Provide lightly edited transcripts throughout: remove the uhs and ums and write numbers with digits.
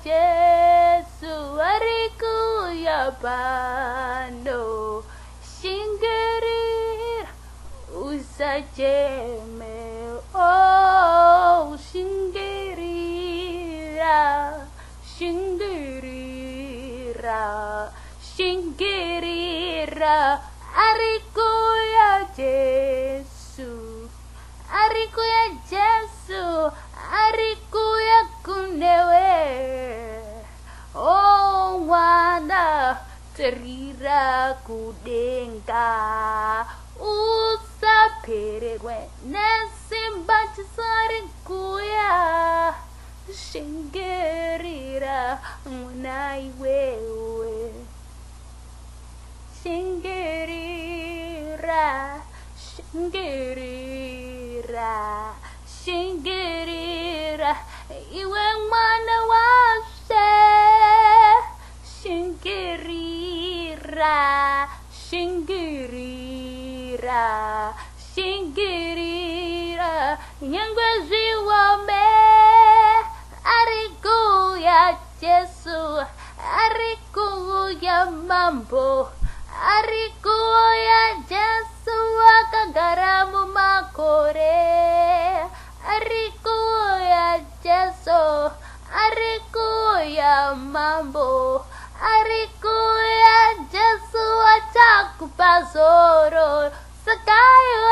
Jesu ariku ya bando singgerir usajeme oh singgerira ariku ya Jesu ariku ya Jesu ariku ya kundewe oh wana terira kudengka usapererwe nesimba chisariku ya shingerira munai wewe shingerira iwe mwana wase shingirira nyangwezi wame ariku ya Jesu ariku ya mambo ariku ya Jesu akagaramu makore ariku ya Jesu ariku ya mambo ariku ya Jesu achaku pasoro sakayo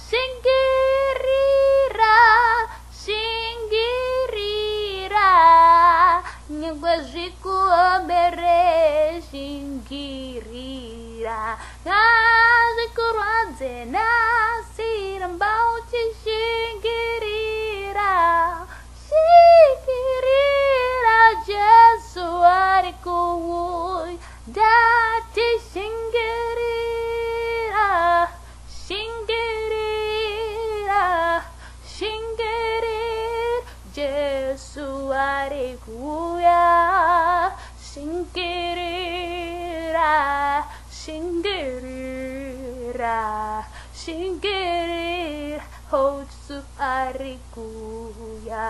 shingirira nyangweziku ambere shingirira ngazikurwadze nasirambauchi shingirira Jesu ariku dati shingirira Jesu ariku ya shingirira oh Jesu ariku ya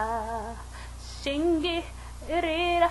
shingirira